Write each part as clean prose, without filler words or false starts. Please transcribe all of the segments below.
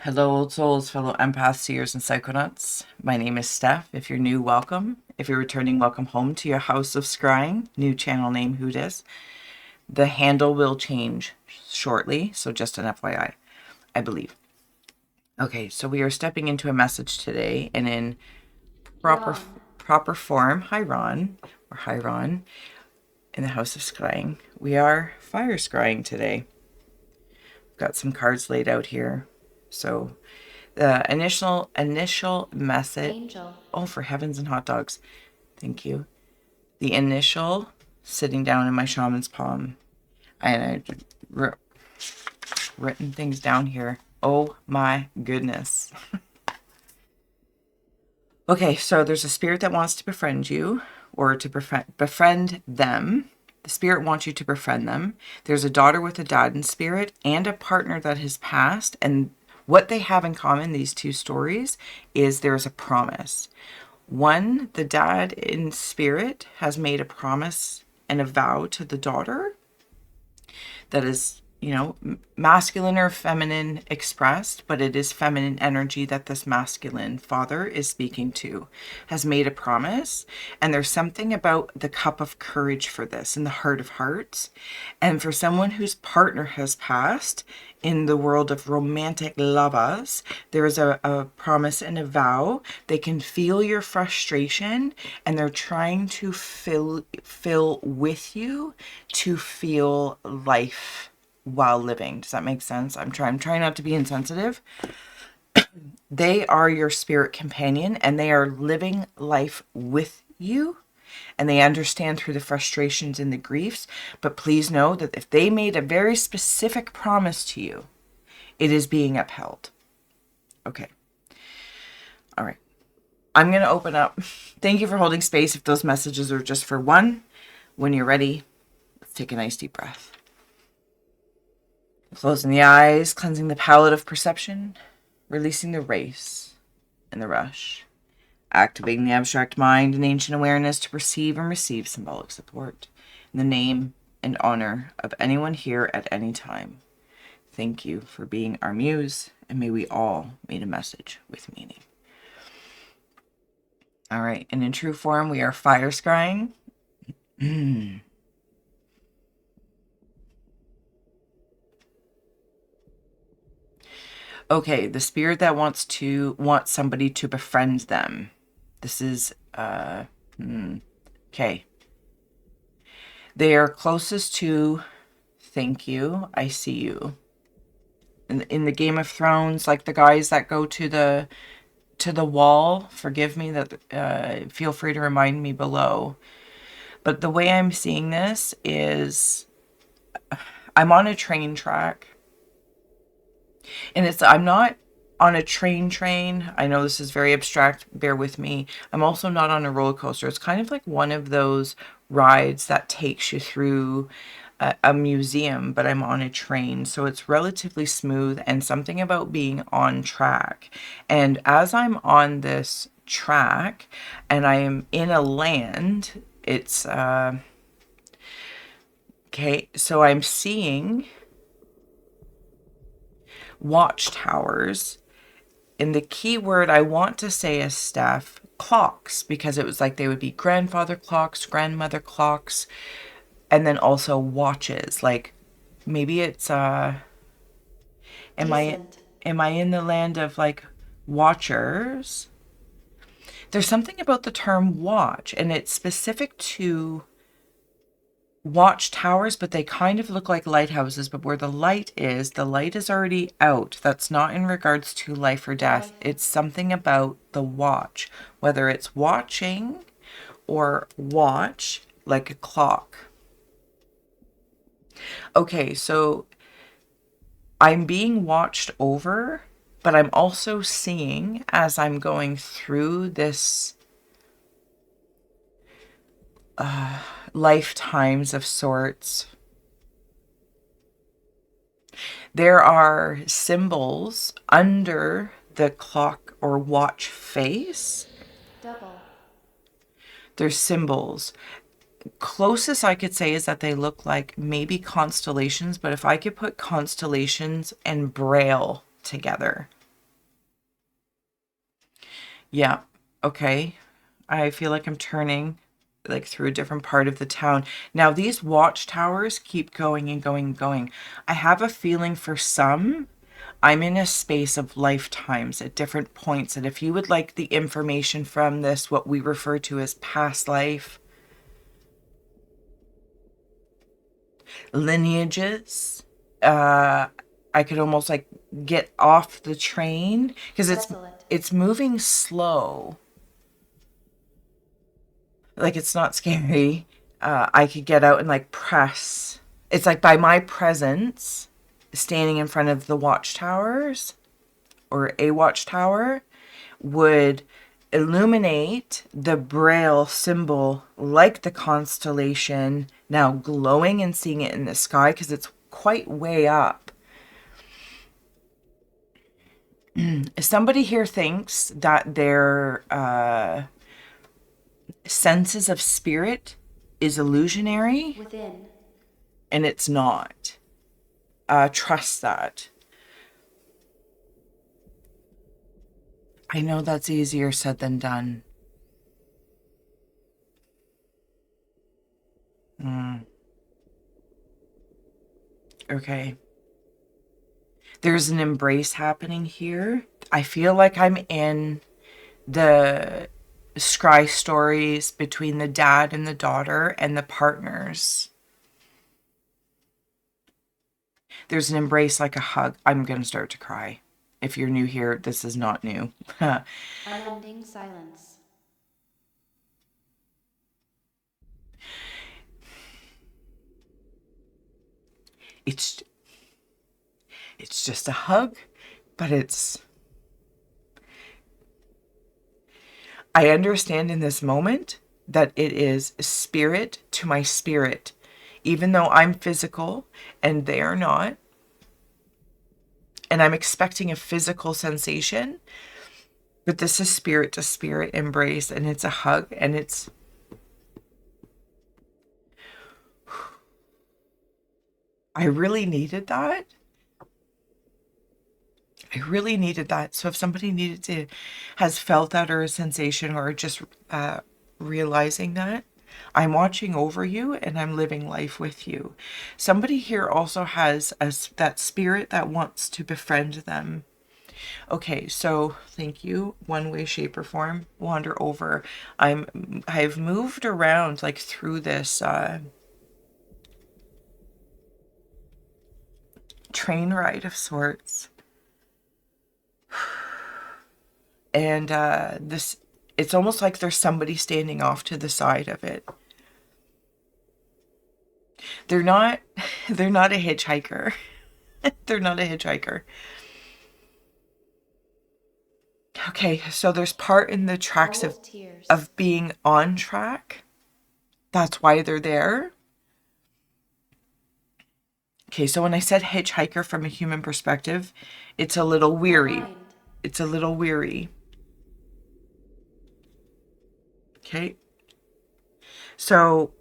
Hello, old souls, fellow empaths, seers, and psychonauts. My name is Steph. If you're new, welcome. If you're returning, welcome home to your house of scrying. New channel name, who dis. The handle will change shortly, so just an FYI, I believe. Okay, so we are stepping into a message today, and in proper form, hi Ron, or hi Ron, in the house of scrying. We are fire scrying today. We've got some cards laid out here. So the initial message. Angel. Oh, for heavens and hot dogs. Thank you. The initial sitting down in my shaman's palm. And I written things down here. Oh my goodness. Okay, so there's a spirit that wants to befriend you or to befriend them. The spirit wants you to befriend them. There's a daughter with a dad in spirit and a partner that has passed. And what they have in common, these two stories, is there's a promise. One, the dad in spirit has made a promise and a vow to the daughter that is, masculine or feminine expressed, but it is feminine energy that this masculine father is speaking to, has made a promise. And there's something about the cup of courage for this in the heart of hearts. And for someone whose partner has passed, in the world of romantic lovers, there is a promise and a vow. They can feel your frustration and they're trying to fill with you to feel life while living. Does that make sense? I'm trying not to be insensitive. They are your spirit companion and they are living life with you. And they understand through the frustrations and the griefs. But please know that if they made a very specific promise to you, it is being upheld. Okay. All right. I'm going to open up. Thank you for holding space. If those messages are just for one, when you're ready, let's take a nice deep breath. Closing the eyes, cleansing the palette of perception, releasing the race and the rush. Activating the abstract mind and ancient awareness to perceive and receive symbolic support in the name and honor of anyone here at any time. Thank you for being our muse, and may we all meet a message with meaning. All right, and in true form, we are fire scrying. Okay, the spirit that wants somebody to befriend them. This is, okay. They are closest to, thank you, I see you. In the Game of Thrones, like the guys that go to the wall, forgive me, that feel free to remind me below. But the way I'm seeing this is I'm on a train track. And I'm not on a train. I know this is very abstract. Bear with me. I'm also not on a roller coaster. It's kind of like one of those rides that takes you through a museum, but I'm on a train. So it's relatively smooth and something about being on track. And as I'm on this track and I am in a land, it's, okay, so I'm seeing watchtowers. And the key word I want to say is, Steph, clocks, because it was like they would be grandfather clocks, grandmother clocks, and then also watches. Like maybe it's am I in the land of like watchers? There's something about the term watch, and it's specific to watchtowers, but they kind of look like lighthouses. But where the light is already out. That's not in regards to life or death. It's something about the watch, whether it's watching or watch, like a clock. Okay, so I'm being watched over, but I'm also seeing as I'm going through this lifetimes of sorts. There are symbols under the clock or watch face. Double. There's symbols. Closest I could say is that they look like maybe constellations, but if I could put constellations and braille together, Yeah. Okay. I feel like I'm turning like through a different part of the town. Now these watchtowers keep going and going and going. I have a feeling for some, I'm in a space of lifetimes at different points. And if you would like the information from this, what we refer to as past life, lineages, I could almost like get off the train because Desolate. it's moving slow. Like it's not scary. I could get out and like press. It's like by my presence, standing in front of the watchtowers or a watchtower would illuminate the braille symbol like the constellation now glowing and seeing it in the sky because it's quite way up. If somebody here thinks that their senses of spirit is illusionary, Within. and it's not. Trust that. I know that's easier said than done. Mm, okay. There's an embrace happening here. I feel like I'm in the scry stories between the dad and the daughter and the partners. There's an embrace like a hug. I'm going to start to cry. If you're new here, this is not new. Unending silence. it's it's just a hug, but I understand in this moment that it is spirit to my spirit. Even though I'm physical and they are not, and I'm expecting a physical sensation, but this is spirit to spirit embrace, and it's a hug, and I really needed that. I really needed that. So if somebody has felt that or a sensation or just realizing that, I'm watching over you and I'm living life with you. Somebody here also has that spirit that wants to befriend them. Okay, so thank you. One way, shape, or form. Wander over. I've moved around like through this train ride of sorts. And this it's almost like there's somebody standing off to the side of it. They're not they're not a hitchhiker. They're not a hitchhiker. Okay, so there's part in the tracks Cold tears. of being on track. That's why they're there. Okay, so when I said hitchhiker from a human perspective, it's a little weary. Behind. It's a little weary. Okay. So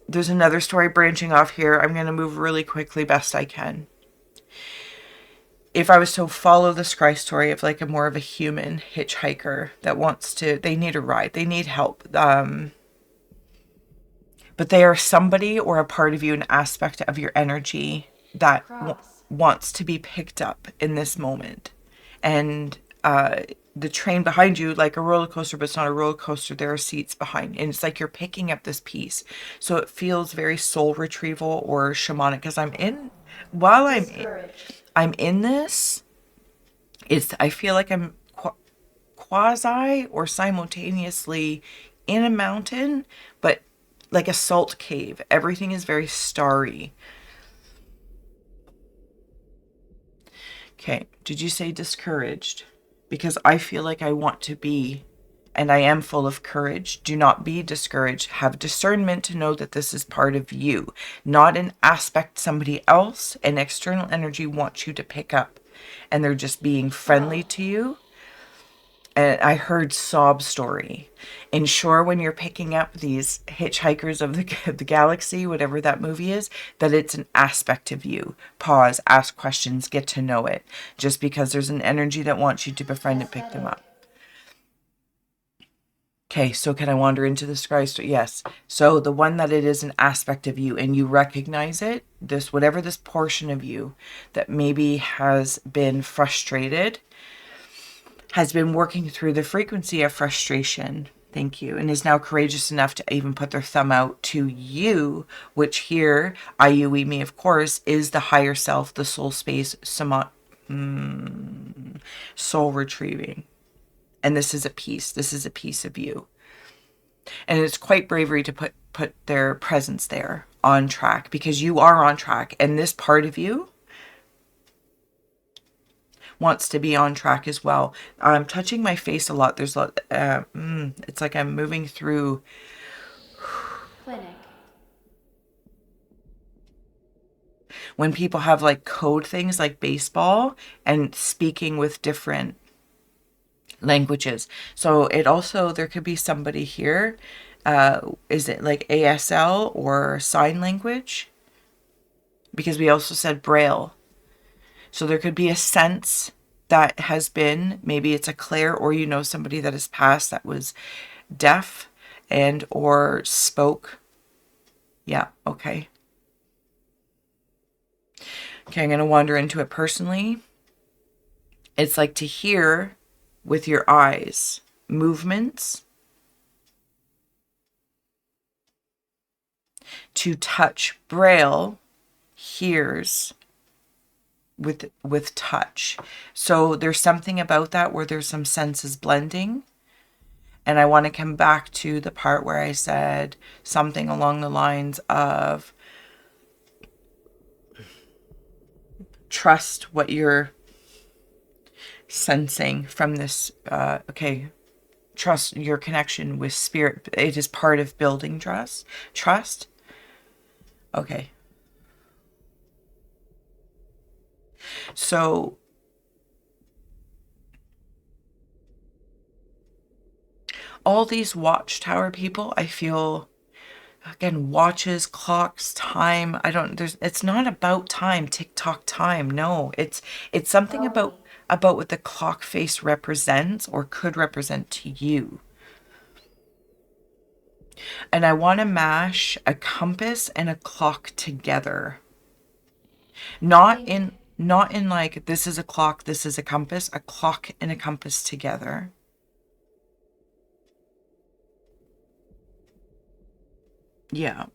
there's another story branching off here. I'm going to move really quickly best I can. If I was to follow the scry story of like a more of a human hitchhiker that they need a ride, they need help. But they are somebody or a part of you, an aspect of your energy that Cross. wants to be picked up in this moment. And the train behind you, like a roller coaster, but it's not a roller coaster. There are seats behind, and it's like you're picking up this piece. So it feels very soul retrieval or shamanic. Because while Discouraged. I'm in this, I feel like I'm quasi or simultaneously in a mountain, but like a salt cave. Everything is very starry. Okay, did you say discouraged? Because I feel like I want to be, and I am full of courage. Do not be discouraged. Have discernment to know that this is part of you, not an aspect somebody else, an external energy wants you to pick up. And they're just being friendly Flow. to you. And I heard sob story. And sure, when you're picking up these hitchhikers of the galaxy, whatever that movie is, that it's an aspect of you. Pause, ask questions, get to know it. Just because there's an energy that wants you to befriend and pick them Aesthetic. up. Okay, so can I wander into the sky? Yes. So the one that it is an aspect of you and you recognize it, this, whatever this portion of you that maybe has been frustrated, has been working through the frequency of frustration. Thank you. And is now courageous enough to even put their thumb out to you, which here, I, you, we, me, of course, is the higher self, the soul space, soul retrieving. And this is a piece. This is a piece of you. And it's quite bravery to put their presence there on track, because you are on track. And this part of you wants to be on track as well. I'm touching my face a lot. There's a lot, it's like I'm moving through. Clinic. When people have like code things like baseball and speaking with different languages. So it also, there could be somebody here. Is it like ASL or sign language? Because we also said Braille. So there could be a sense that has been, maybe it's a Claire, or you know somebody that has passed that was deaf and or spoke. Yeah, okay. Okay, I'm going to wander into it personally. It's like to hear with your eyes movements, to touch. Braille hears with touch. So there's something about that where there's some senses blending. And I want to come back to the part where I said something along the lines of trust what you're sensing from this. Okay. Trust your connection with spirit. It is part of building trust. Trust. Okay. So all these watchtower people, I feel, again, watches, clocks, time. It's not about time, tick-tock time. No, it's something about what the clock face represents or could represent to you. And I want to mash a compass and a clock together. Not in like, this is a clock, this is a compass and a compass together. Yeah.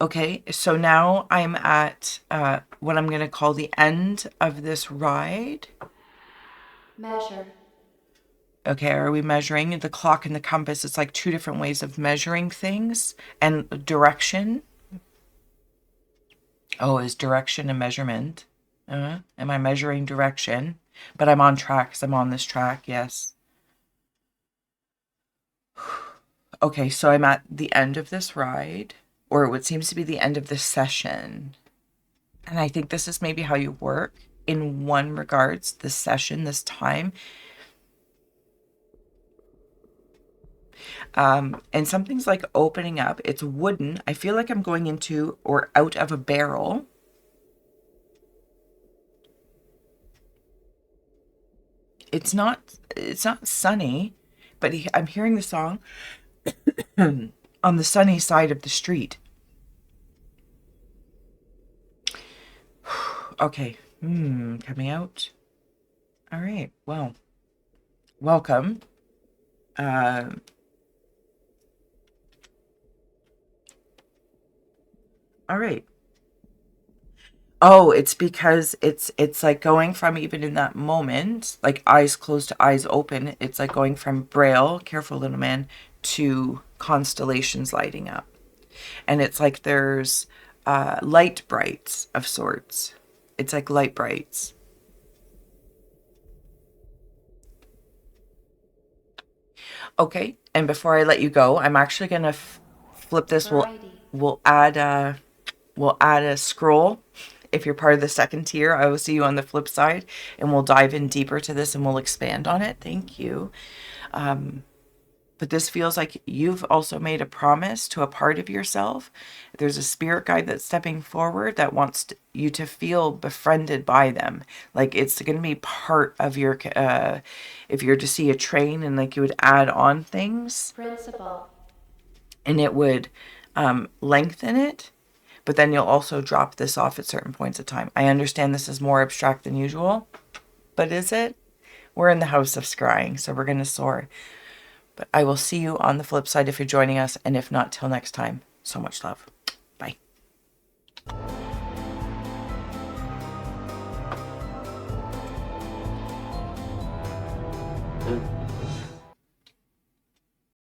Okay, so now I'm at what I'm going to call the end of this ride. Measure. Okay, are we measuring the clock and the compass? It's like two different ways of measuring things. And direction. Oh, is direction a measurement? Am I measuring direction? But I'm on track because I'm on this track, yes. Okay, so I'm at the end of this ride, or what seems to be the end of this session. And I think this is maybe how you work in one regards, this session, this time. And something's like opening up. It's wooden. I feel like I'm going into or out of a barrel. It's not sunny, but I'm hearing the song on the sunny side of the street. Okay. Coming out. All right. Well, welcome. All right. Oh, it's because it's like going from, even in that moment, like eyes closed to eyes open, it's like going from Braille, careful little man, to constellations lighting up. And it's like there's light brights of sorts. It's like light brights. Okay, and before I let you go, I'm actually gonna flip this. Variety. We'll add a scroll. If you're part of the second tier, I will see you on the flip side, and we'll dive in deeper to this and we'll expand on it. Thank you. But But this feels like you've also made a promise to a part of yourself. There's a spirit guide that's stepping forward that wants you to feel befriended by them. Like it's going to be part of your, if you're to see a train and like you would add on things Principal. and it would lengthen it, but then you'll also drop this off at certain points of time. I understand this is more abstract than usual, but is it? We're in the house of scrying, so we're going to soar. But I will see you on the flip side if you're joining us, and if not, till next time. So much love. Bye. Mm.